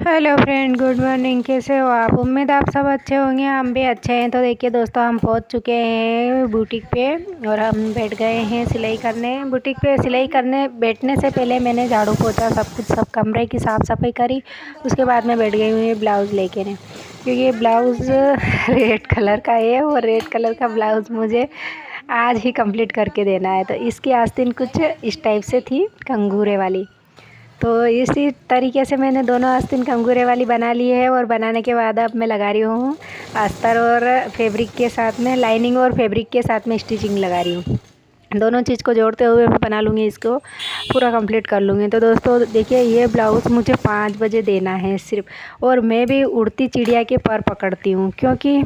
Hello friend, good morning. कैसे हो आप? उम्मीद आप सब अच्छे होंगे। हम भी अच्छे हैं। तो देखिए दोस्तों, हम पहुंच चुके हैं बुटीक पे और हम बैठ गए हैं सिलाई करने। बुटीक पे सिलाई करने बैठने से पहले मैंने झाड़ू पोछा, सब कमरे की साफ़ सफाई करी। उसके बाद मैं बैठ गई हूँ ये ब्लाउज़ लेके ने, क्योंकि ये ब्लाउज़ रेड कलर का है और रेड कलर का ब्लाउज़ मुझे आज ही कंप्लीट करके देना है। तो इसकी आस्तीन कुछ इस टाइप से थी, कंगूरे वाली। तो इसी तरीके से मैंने दोनों आस्तीन कंगूरे वाली बना ली है और बनाने के बाद अब मैं लगा रही हूँ अस्तर और फैब्रिक के साथ में, लाइनिंग और फैब्रिक के साथ में स्टिचिंग लगा रही हूँ। दोनों चीज़ को जोड़ते हुए मैं बना लूँगी, इसको पूरा कंप्लीट कर लूँगी। तो दोस्तों देखिए, ये ब्लाउज़ मुझे 5 बजे देना है सिर्फ, और मैं भी उड़ती चिड़िया के पर पकड़ती हूँ, क्योंकि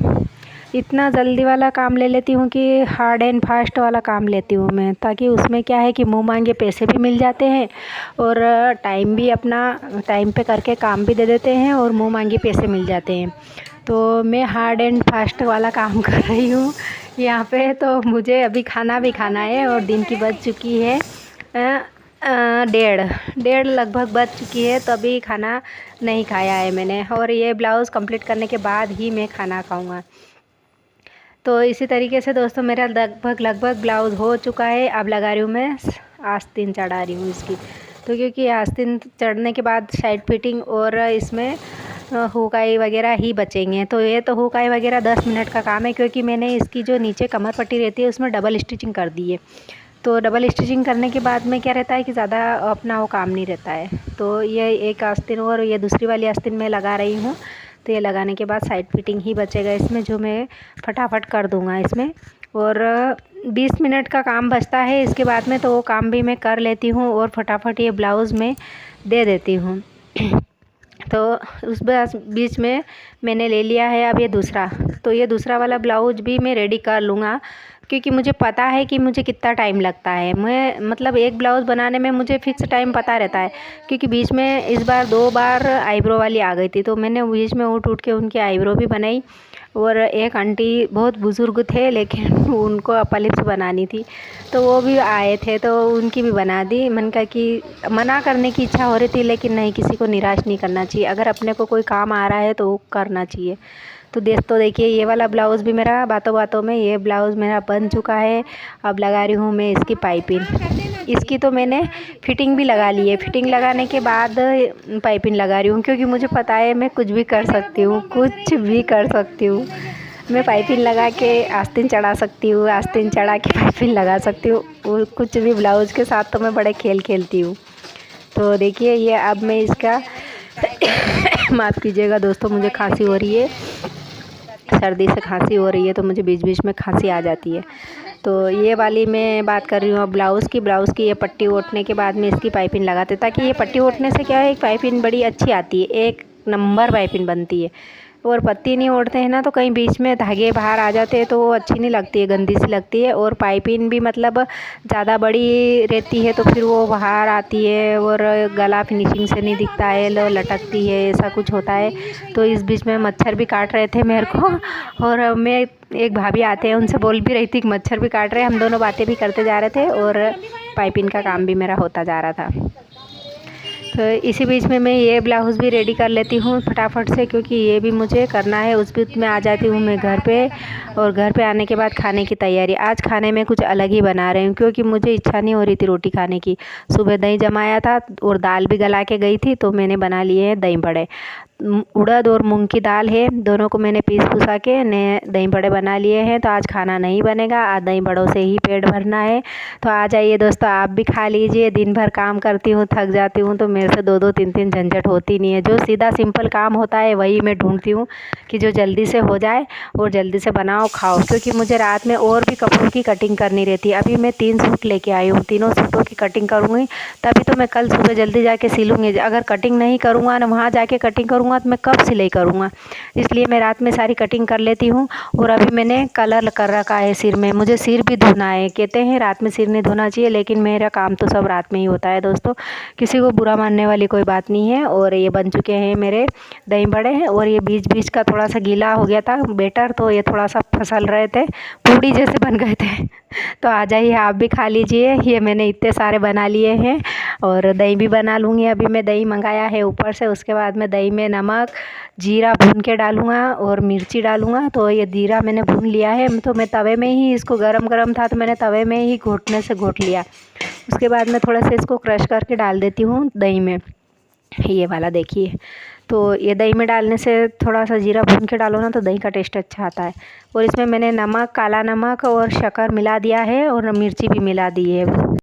इतना जल्दी वाला काम ले लेती हूँ कि हार्ड एंड फास्ट वाला काम लेती हूँ मैं, ताकि उसमें क्या है कि मुँह मांगे पैसे भी मिल जाते हैं और टाइम भी अपना टाइम पे करके काम भी दे देते हैं और मुँह मांगे पैसे मिल जाते हैं। तो मैं हार्ड एंड फास्ट वाला काम कर रही हूँ यहाँ पे। तो मुझे अभी खाना भी खाना है और दिन की बज चुकी है डेढ़ लगभग बज चुकी है। तो अभी खाना नहीं खाया है मैंने, और ये ब्लाउज़ कंप्लीट करने के बाद ही मैं खाना खाऊँगा। तो इसी तरीके से दोस्तों मेरा लगभग ब्लाउज़ हो चुका है। अब लगा रही हूँ मैं आस्तीन, चढ़ा रही हूँ इसकी। तो क्योंकि आस्तीन चढ़ने के बाद साइड फिटिंग और इसमें हुकाई वगैरह ही बचेंगे। तो ये तो हुकाई वगैरह 10 मिनट का काम है, क्योंकि मैंने इसकी जो नीचे कमर पट्टी रहती है उसमें डबल स्टिचिंग कर दी है। तो डबल स्टिचिंग करने के बाद में क्या रहता है कि ज़्यादा अपना वो काम नहीं रहता है। तो ये एक आस्तीन और ये दूसरी वाली आस्तीन मैं लगा रही हूँ। तो ये लगाने के बाद साइड फिटिंग ही बचेगा इसमें, जो मैं फटाफट कर दूँगा इसमें। और 20 मिनट का काम बचता है इसके बाद में, तो वो काम भी मैं कर लेती हूँ और फटाफट ये ब्लाउज़ में दे देती हूँ। तो उस बीच में मैंने ले लिया है अब ये दूसरा। तो ये दूसरा वाला ब्लाउज भी मैं रेडी कर लूँगा, क्योंकि मुझे पता है कि मुझे कितना टाइम लगता है। मैं मतलब एक ब्लाउज़ बनाने में मुझे फ़िक्स टाइम पता रहता है, क्योंकि बीच में इस बार 2 बार आईब्रो वाली आ गई थी, तो मैंने बीच में उठ के उनकी आईब्रो भी बनाई। और एक आंटी बहुत बुज़ुर्ग थे, लेकिन उनको अपर लिप्स बनानी थी, तो वो भी आए थे, तो उनकी भी बना दी। मन का कि मना करने की इच्छा हो रही थी, लेकिन नहीं, किसी को निराश नहीं करना चाहिए। अगर अपने को कोई काम आ रहा है तो वो करना चाहिए। तो देखिए, ये वाला ब्लाउज़ भी मेरा बातों बातों में ये ब्लाउज़ मेरा बन चुका है। अब लगा रही हूँ मैं इसकी पाइपिंग। इसकी तो मैंने फिटिंग भी लगा ली है। फिटिंग लगाने के बाद पाइपिंग लगा रही हूँ, क्योंकि मुझे पता है मैं कुछ भी कर सकती हूँ, कुछ भी कर सकती हूँ। मैं पाइपिंग लगा के आस्तीन चढ़ा सकती हूँ, आस्तीन चढ़ा के पाइपिंग लगा सकती हूँ। वो कुछ भी ब्लाउज़ के साथ तो मैं बड़े खेल खेलती हूँ। तो देखिए, ये अब मैं इसका माफ़ कीजिएगा दोस्तों, मुझे खांसी हो रही है, सर्दी से खांसी हो रही है, तो मुझे बीच बीच में खांसी आ जाती है। तो ये वाली मैं बात कर रही हूँ अब ब्लाउज़ की ये पट्टी ओढ़ने के बाद में इसकी पाइपिंग लगाते, ताकि ये पट्टी ओढ़ने से क्या है, पाइपिंग बड़ी अच्छी आती है, एक नंबर पाइपिंग बनती है। और पत्ती नहीं ओढ़ते हैं ना, तो कहीं बीच में धागे बाहर आ जाते हैं, तो वो अच्छी नहीं लगती है, गंदी सी लगती है। और पाइपिंग भी मतलब ज़्यादा बड़ी रहती है, तो फिर वो बाहर आती है और गला फिनिशिंग से नहीं दिखता है, लटकती है, ऐसा कुछ होता है। तो इस बीच में मच्छर भी काट रहे थे मेरे को, और मैं एक भाभी आते हैं उनसे बोल भी रही थी कि मच्छर भी काट रहे हैं। हम दोनों बातें भी करते जा रहे थे और पाइपिंग का काम भी मेरा होता जा रहा था। तो इसी बीच में मैं ये ब्लाउज़ भी रेडी कर लेती हूँ फटाफट से, क्योंकि ये भी मुझे करना है। उस बीच में आ जाती हूँ मैं घर पे, और घर पे आने के बाद खाने की तैयारी। आज खाने में कुछ अलग ही बना रही हूँ, क्योंकि मुझे इच्छा नहीं हो रही थी रोटी खाने की। सुबह दही जमाया था और दाल भी गला के गई थी, तो मैंने बना लिए हैं दही बड़े। उड़द और मूंग की दाल है, दोनों को मैंने पीस पुसा के ने दही बड़े बना लिए हैं। तो आज खाना नहीं बनेगा, आज दही बड़ों से ही पेट भरना है। तो आ जाइए दोस्तों, आप भी खा लीजिए। दिन भर काम करती हूँ, थक जाती हूँ, तो मेरे से 2-2 3-3 झंझट होती नहीं है। जो सीधा सिंपल काम होता है वही मैं ढूंढती हूँ कि जो जल्दी से हो जाए और जल्दी से बनाओ खाओ, क्योंकि मुझे रात में और भी कपड़ों की कटिंग करनी रहती है। अभी मैं 3 सूट लेके आई हूँ, तीनों सूटों की कटिंग करूँगी, तभी तो मैं कल सुबह जल्दी जाके सिलूँगी। अगर कटिंग नहीं करूँगा ना, वहाँ जाके कटिंग करूँगा करूँगा तो मैं कब सिलाई करूँगा, इसलिए मैं रात में सारी कटिंग कर लेती हूँ। और अभी मैंने कलर कर रखा है सिर में, मुझे सिर भी धोना है। कहते हैं रात में सिर नहीं धोना चाहिए, लेकिन मेरा काम तो सब रात में ही होता है दोस्तों, किसी को बुरा मानने वाली कोई बात नहीं है। और ये बन चुके हैं मेरे दही बड़े, और ये बीच बीच का थोड़ा सा गीला हो गया था बेटर, तो ये थोड़ा सा फिसल रहे थे, पूड़ी जैसे बन गए थे। तो आ जाइए आप भी खा लीजिए। ये मैंने इतने सारे बना लिए हैं, और दही भी बना लूँगी। अभी मैं दही मंगाया है ऊपर से, उसके बाद मैं दही में नमक जीरा भून के डालूँगा और मिर्ची डालूँगा। तो ये जीरा मैंने भून लिया है, तो मैं तवे में ही, इसको गरम गरम था तो मैंने तवे में ही घोटने से घोट लिया। उसके बाद मैं थोड़ा सा इसको क्रश करके डाल देती हूँ दही में, ये वाला देखिए। तो ये दही में डालने से, थोड़ा सा जीरा भून के डालो ना तो दही का टेस्ट अच्छा आता है। और इसमें मैंने नमक, काला नमक और शक्कर मिला दिया है, और मिर्ची भी मिला दी है।